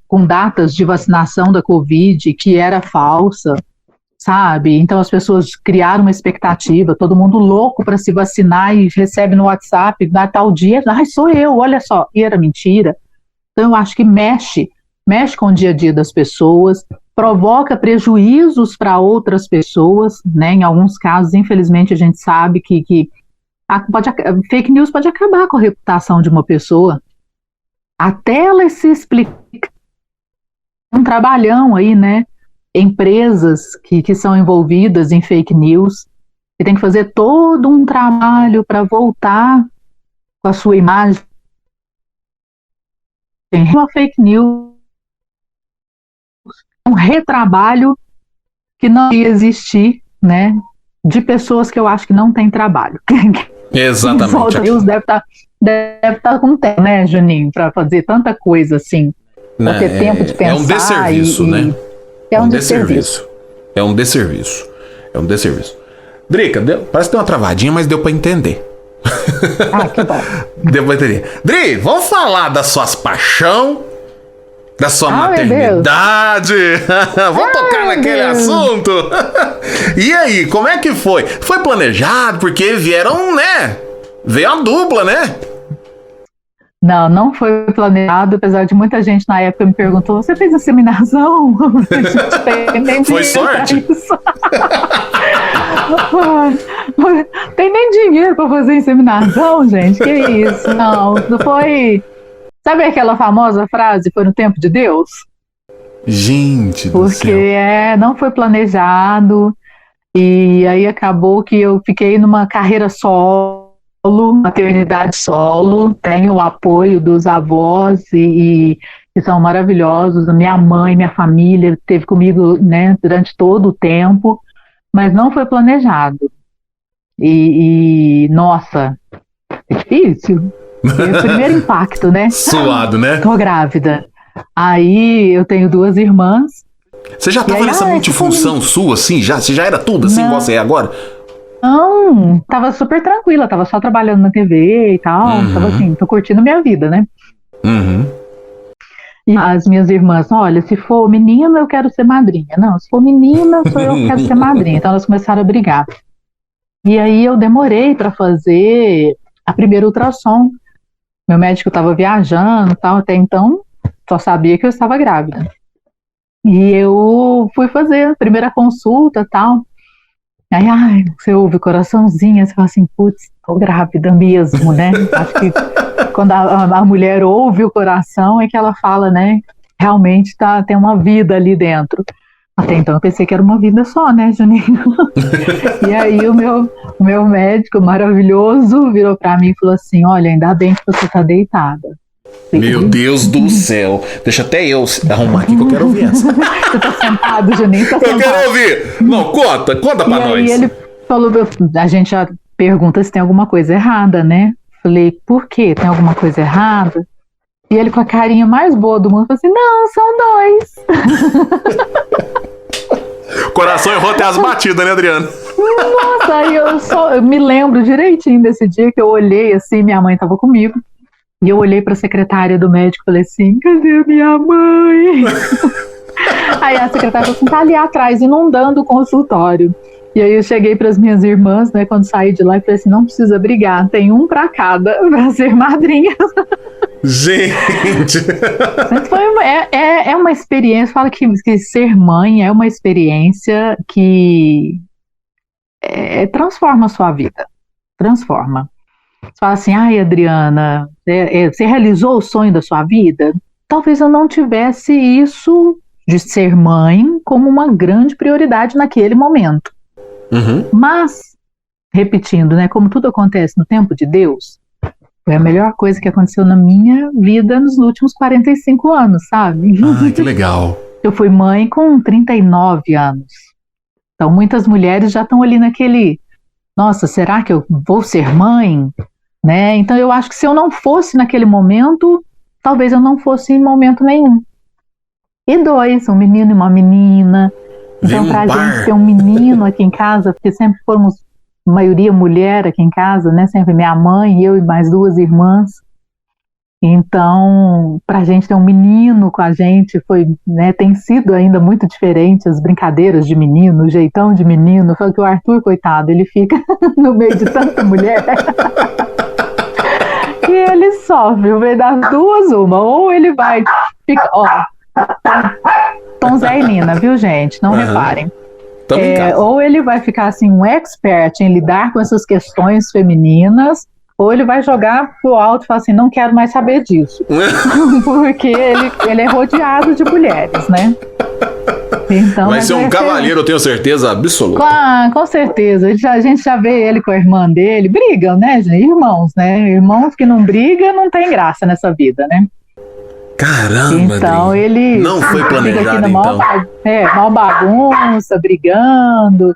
com datas de vacinação da Covid que era falsa, sabe? Então as pessoas criaram uma expectativa, todo mundo louco para se vacinar e recebe no WhatsApp, na tal dia, ai, sou eu, olha só, e era mentira. Então eu acho que mexe com o dia a dia das pessoas, provoca prejuízos para outras pessoas, né? Em alguns casos, infelizmente, a gente sabe que fake news pode acabar com a reputação de uma pessoa, até ela se explicar. Um trabalhão aí, né? Empresas que são envolvidas em fake news, que tem que fazer todo um trabalho para voltar com a sua imagem. Tem uma fake news, um retrabalho que não ia existir, né? De pessoas que eu acho que não têm trabalho. Exatamente. Os News deve estar com tempo, né, Juninho, para fazer tanta coisa assim, para ter tempo de pensar. É um desserviço, né? É um desserviço. É um desserviço. Drica, parece que deu uma travadinha, mas deu pra entender. Ah, que bom. Deu pra entender. Dri, vamos falar das suas paixão, da sua maternidade. Vamos tocar naquele assunto. E aí, como é que foi? Foi planejado? Porque vieram, né? Veio a dupla, né? Não foi planejado, apesar de muita gente na época me perguntou, você fez inseminação? Foi sorte? Tem nem dinheiro para fazer inseminação, gente, que isso? Não foi... Sabe aquela famosa frase, foi no tempo de Deus? Gente do céu. Porque não foi planejado, e aí acabou que eu fiquei numa carreira solo, maternidade solo, tenho o apoio dos avós que são maravilhosos, minha mãe, minha família esteve comigo, né, durante todo o tempo, mas não foi planejado. Nossa, é difícil. O primeiro impacto, né? Suado, né? Tô grávida. Aí eu tenho 2 irmãs. Você já tava nessa multifunção sua, assim? Você já era tudo assim, igual você é agora? Não, tava super tranquila, tava só trabalhando na TV e tal, tava assim, tô curtindo minha vida, né? E as minhas irmãs, olha, se for menina, eu quero ser madrinha. Não, se for menina, sou eu que quero ser madrinha. Então elas começaram a brigar. E aí eu demorei para fazer a primeira ultrassom. Meu médico estava viajando e tal, até então só sabia que eu estava grávida. E eu fui fazer a primeira consulta e tal. Aí, você ouve o coraçãozinho, você fala assim, putz, tô grávida mesmo, né? Acho que quando a mulher ouve o coração é que ela fala, né? Realmente tem uma vida ali dentro. Até então eu pensei que era uma vida só, né, Juninho? E aí o meu médico maravilhoso virou pra mim e falou assim, olha, ainda bem que você tá deitada. Meu Deus do céu. Deixa até eu arrumar aqui que eu quero ouvir essa. Você tá sentado, Juninho? Tá sentado. Eu quero ouvir. Não, conta pra nós. E aí ele falou, a gente já pergunta se tem alguma coisa errada, né? Falei, por quê? Tem alguma coisa errada? E ele com a carinha mais boa do mundo falou assim, não, são 2. Coração errou até as batidas, né, Adriana? Nossa, aí eu me lembro direitinho desse dia que eu olhei assim, minha mãe estava comigo, e eu olhei para a secretária do médico e falei assim, cadê a minha mãe? Aí a secretária falou assim, tá ali atrás, inundando o consultório. E aí eu cheguei para as minhas irmãs, né, quando saí de lá, e falei assim, não precisa brigar, tem um para cada para ser madrinha. Gente! Mas é uma experiência, fala que ser mãe é uma experiência que transforma a sua vida, transforma. Você fala assim, ai Adriana, você realizou o sonho da sua vida? Talvez eu não tivesse isso de ser mãe como uma grande prioridade naquele momento. Uhum. Mas, repetindo, né, como tudo acontece no tempo de Deus, foi a melhor coisa que aconteceu na minha vida nos últimos 45 anos, sabe? Ai, que legal. Eu fui mãe com 39 anos. Então, muitas mulheres já estão ali naquele, nossa, será que eu vou ser mãe? Né? Então, eu acho que se eu não fosse naquele momento, talvez eu não fosse em momento nenhum. E dois, um menino e uma menina. Então, pra gente ter um menino aqui em casa, porque sempre fomos, maioria mulher aqui em casa, né? Sempre minha mãe, eu e mais duas irmãs. Então, pra gente ter um menino com a gente foi, né, tem sido ainda muito diferente, as brincadeiras de menino, o jeitão de menino. Foi que o Arthur, coitado, ele fica no meio de tanta mulher que ele sofre, vai das duas uma, ou ele vai ficar, ó, Tom Zé e Nina, viu gente, não reparem. Ou ele vai ficar assim um expert em lidar com essas questões femininas, ou ele vai jogar pro alto e falar assim, não quero mais saber disso. Porque ele é rodeado de mulheres, né? Então, vai ser um cavalheiro, eu tenho certeza absoluta. Com certeza. A gente já vê ele com a irmã dele. Brigam, né, gente? Irmãos, né? Irmãos que não brigam não tem graça nessa vida, né? Caramba, então ele não foi planejado, então. Mal bagunça, brigando.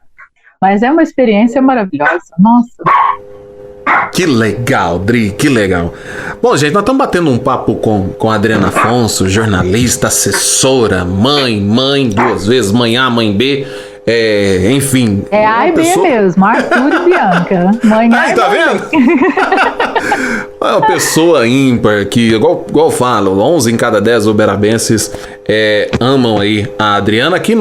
Mas é uma experiência maravilhosa. Nossa. Que legal, Dri, que legal. Bom, gente, nós estamos batendo um papo com a Adriana Afonso, jornalista, assessora, mãe duas vezes, mãe A, mãe B, enfim. É A e B mesmo, Arthur e Bianca. Mãe A e tá vendo? É uma pessoa ímpar que, igual eu falo, 11 em cada 10 uberabenses amam aí a Adriana. Aqui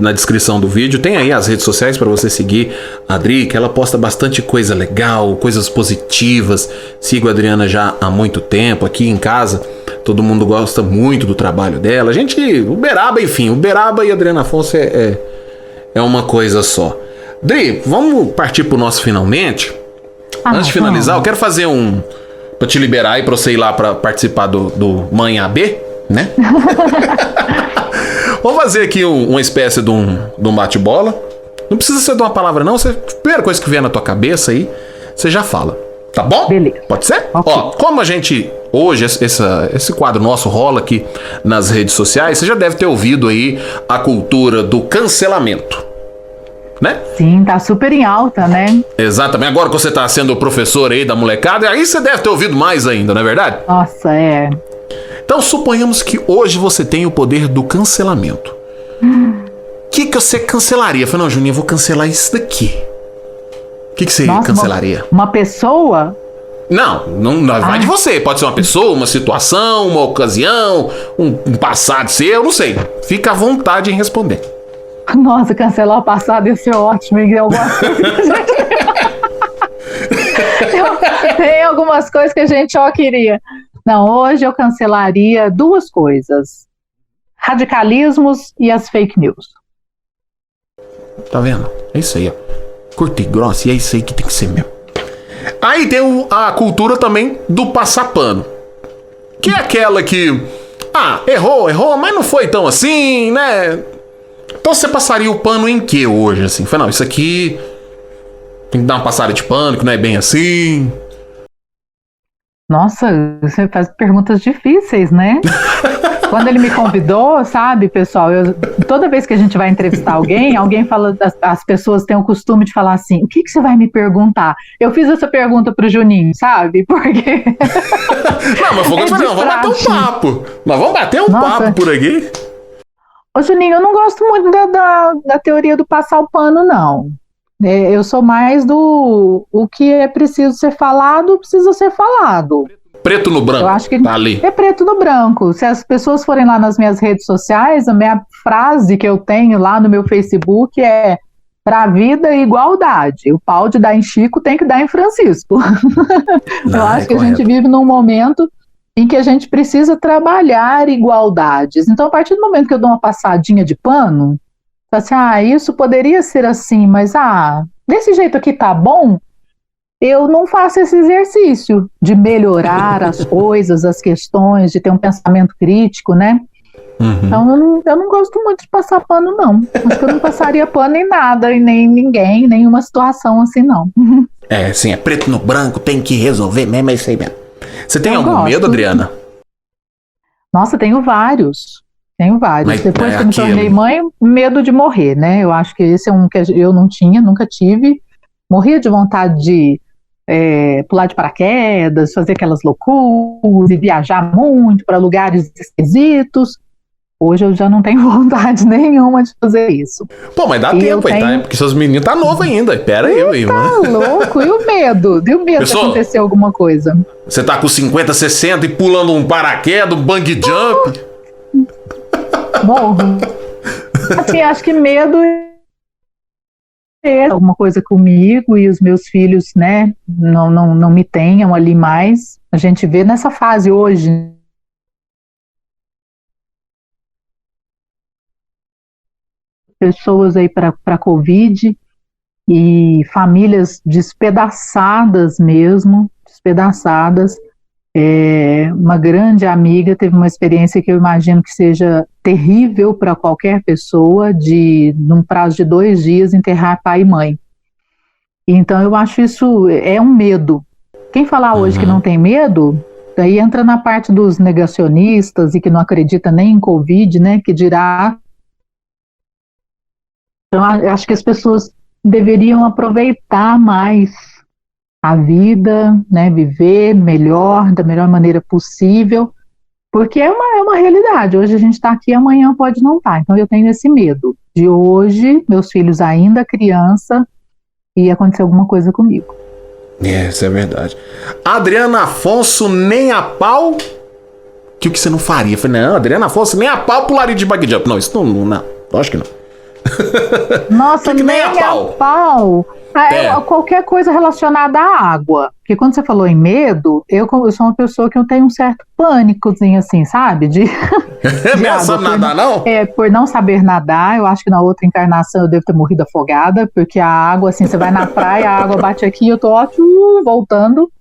na descrição do vídeo tem aí as redes sociais para você seguir a Adri, que ela posta bastante coisa legal, coisas positivas. Sigo a Adriana já há muito tempo aqui em casa, todo mundo gosta muito do trabalho dela. A gente, Uberaba e Adriana Afonso é uma coisa só. Adri, vamos partir pro nosso finalmente. Antes de finalizar, eu quero fazer pra te liberar e pra você ir lá pra participar do Mãe AB, né? Vamos fazer aqui uma espécie de um bate-bola. Não precisa ser de uma palavra, não. A primeira coisa que vier na tua cabeça aí, você já fala. Tá bom? Beleza. Pode ser? Okay. Ó, como a gente, hoje, esse quadro nosso rola aqui nas redes sociais, você já deve ter ouvido aí a cultura do cancelamento, né? Sim, tá super em alta, né? Exatamente. Agora que você tá sendo professor aí da molecada, aí você deve ter ouvido mais ainda, não é verdade? Nossa, Então, suponhamos que hoje você tem o poder do cancelamento. O que você cancelaria? Eu falei, não, Juninho, eu vou cancelar isso daqui. O que você cancelaria? Uma pessoa? Não vai de você. Pode ser uma pessoa, uma situação, uma ocasião, um passado seu, eu não sei. Fica à vontade em responder. Nossa, cancelar o passado ia ser ótimo. Tem algumas coisas que a gente queria. Não, hoje eu cancelaria duas coisas: radicalismos e as fake news. Tá vendo? É isso aí, ó. Curta e grossa, e é isso aí que tem que ser mesmo. Aí tem a cultura também do passar pano. Que é aquela que... errou, mas não foi tão assim, né? Então você passaria o pano em que hoje, assim? Falei, não, isso aqui tem que dar uma passada de pano, que não é bem assim... Nossa, você faz perguntas difíceis, né? Quando ele me convidou, sabe, pessoal, toda vez que a gente vai entrevistar alguém fala, as pessoas têm o costume de falar assim, o que você vai me perguntar? Eu fiz essa pergunta pro Juninho, sabe? Porque... Não, mas vamos bater um papo. Nós vamos bater um papo por aqui. Ô, Juninho, eu não gosto muito da teoria do passar o pano, não. Eu sou mais do o que é preciso ser falado, precisa ser falado. Preto no branco, Eu acho que tá ali. é preto no branco. Se as pessoas forem lá nas minhas redes sociais, a minha frase que eu tenho lá no meu Facebook é: para a vida, igualdade. O pau de dar em Chico tem que dar em Francisco. Eu acho que a gente vive num momento em que a gente precisa trabalhar igualdades. Então, a partir do momento que eu dou uma passadinha de pano, assim, isso poderia ser assim, mas desse jeito aqui tá bom, eu não faço esse exercício de melhorar as coisas, as questões, de ter um pensamento crítico, né? Uhum. Então, eu não gosto muito de passar pano, não. Acho que eu não passaria pano em nada, e nem ninguém, nenhuma situação assim, não. Sim, é preto no branco, tem que resolver mesmo, é isso aí mesmo. Você tem algum medo, Adriana? Nossa, tenho vários. Mas depois que eu me tornei mãe, medo de morrer, né? Eu acho que esse é um que eu não tinha, nunca tive. Morria de vontade de pular de paraquedas, fazer aquelas loucuras e viajar muito para lugares esquisitos. Hoje eu já não tenho vontade nenhuma de fazer isso. Pô, mas dá tempo aí, tá? Porque seus meninos tá novo ainda. Pera aí, tá louco. E o medo? Deu medo de acontecer alguma coisa. Você tá com 50, 60 e pulando um paraquedas, um bungee jump? Morro. Assim, acho que medo é alguma coisa comigo e os meus filhos, né, não me tenham ali mais. A gente vê nessa fase hoje. Pessoas aí para Covid e famílias despedaçadas mesmo, despedaçadas. Uma grande amiga teve uma experiência que eu imagino que seja terrível para qualquer pessoa, num prazo de 2 dias, enterrar pai e mãe. Então eu acho isso é um medo. Quem falar hoje que não tem medo, daí entra na parte dos negacionistas e que não acredita nem em Covid, né, que dirá. Então, eu acho que as pessoas deveriam aproveitar mais a vida, né, viver melhor, da melhor maneira possível, porque é uma realidade. Hoje a gente está aqui, amanhã pode não estar. Então eu tenho esse medo de hoje, meus filhos ainda criança, e acontecer alguma coisa comigo. Isso é verdade. Adriana Afonso, nem a pau? Que o que você não faria? Eu falei, não, Adriana Afonso, nem a pau pularia de bungee jump. Não, isso não, acho que não. Nossa, nem a pau. Qualquer coisa relacionada à água. Porque quando você falou em medo, eu sou uma pessoa que eu tenho um certo pânicozinho assim, sabe? De não sabe nadar, não? Por não saber nadar. Eu acho que na outra encarnação eu devo ter morrido afogada, porque a água, assim, você vai na praia, a água bate aqui, eu tô voltando.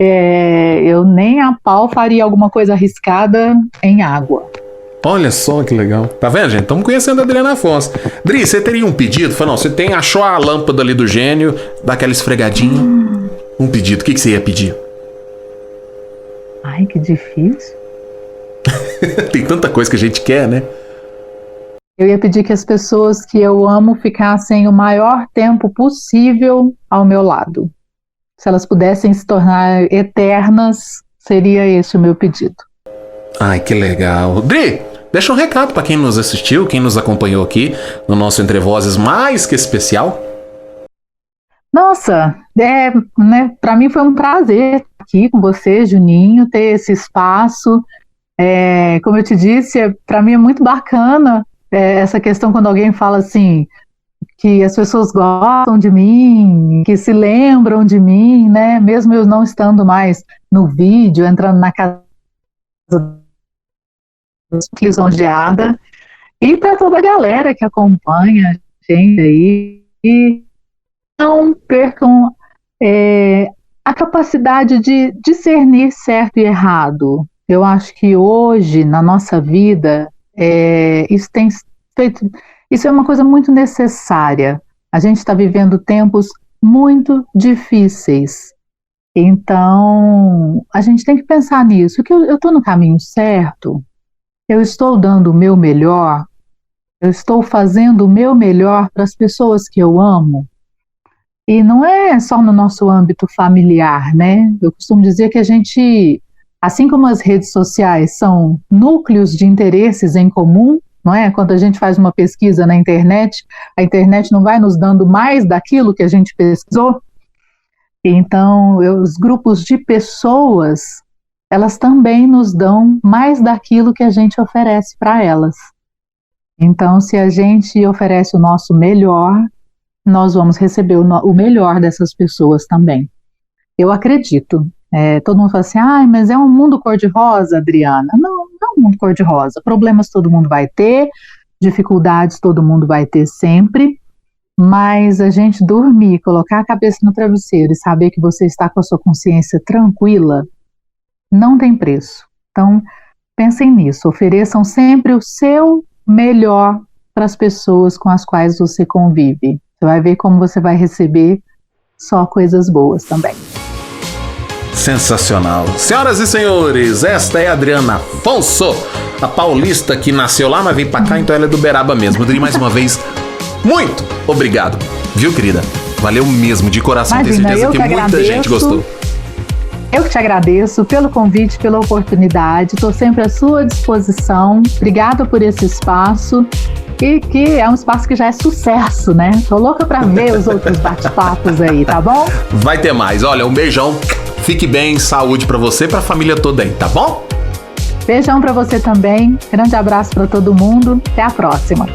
Eu nem a pau faria alguma coisa arriscada em água. Olha só que legal. Tá vendo, gente? Estamos conhecendo a Adriana Afonso. Dri, você teria um pedido? Falei, não, você achou a lâmpada ali do gênio, dá aquela esfregadinha. Um pedido. O que você ia pedir? Ai, que difícil. Tem tanta coisa que a gente quer, né? Eu ia pedir que as pessoas que eu amo ficassem o maior tempo possível ao meu lado. Se elas pudessem se tornar eternas, seria esse o meu pedido. Ai, que legal. Dri, deixa um recado para quem nos assistiu, quem nos acompanhou aqui no nosso Entre Vozes mais que especial. Nossa, né, para mim foi um prazer estar aqui com você, Juninho, ter esse espaço. Como eu te disse, para mim é muito bacana essa questão quando alguém fala assim, que as pessoas gostam de mim, que se lembram de mim, né? Mesmo eu não estando mais no vídeo, entrando na casa lisonjeada, e para toda a galera que acompanha a gente aí, e não percam a capacidade de discernir certo e errado. Eu acho que hoje, na nossa vida, isso é uma coisa muito necessária. A gente está vivendo tempos muito difíceis. Então, a gente tem que pensar nisso, que eu estou no caminho certo, eu estou dando o meu melhor, eu estou fazendo o meu melhor para as pessoas que eu amo. E não é só no nosso âmbito familiar, né? Eu costumo dizer que a gente, assim como as redes sociais são núcleos de interesses em comum, não é? Quando a gente faz uma pesquisa na internet, a internet não vai nos dando mais daquilo que a gente pesquisou? Então, os grupos de pessoas, elas também nos dão mais daquilo que a gente oferece para elas. Então, se a gente oferece o nosso melhor, nós vamos receber o melhor dessas pessoas também. Eu acredito. Todo mundo fala assim, mas é um mundo cor-de-rosa, Adriana. Não, não é um mundo cor-de-rosa. Problemas todo mundo vai ter, dificuldades todo mundo vai ter sempre, mas a gente dormir, colocar a cabeça no travesseiro e saber que você está com a sua consciência tranquila, não tem preço. Então, pensem nisso, ofereçam sempre o seu melhor para as pessoas com as quais você convive. Você vai ver como você vai receber só coisas boas também. Sensacional. Senhoras e senhores, esta é a Adriana Afonso, a paulista que nasceu lá, mas veio pra cá, então ela é do Uberaba mesmo. Adri, mais uma vez, muito obrigado. Viu, querida? Valeu mesmo, de coração. Imagina, tenho certeza que muita gente gostou. Eu que te agradeço pelo convite, pela oportunidade. Estou sempre à sua disposição. Obrigada por esse espaço. E que é um espaço que já é sucesso, né? Tô louca pra ver os outros bate-papos aí, tá bom? Vai ter mais. Olha, um beijão. Fique bem, saúde pra você e pra família toda aí, tá bom? Beijão pra você também. Grande abraço pra todo mundo. Até a próxima.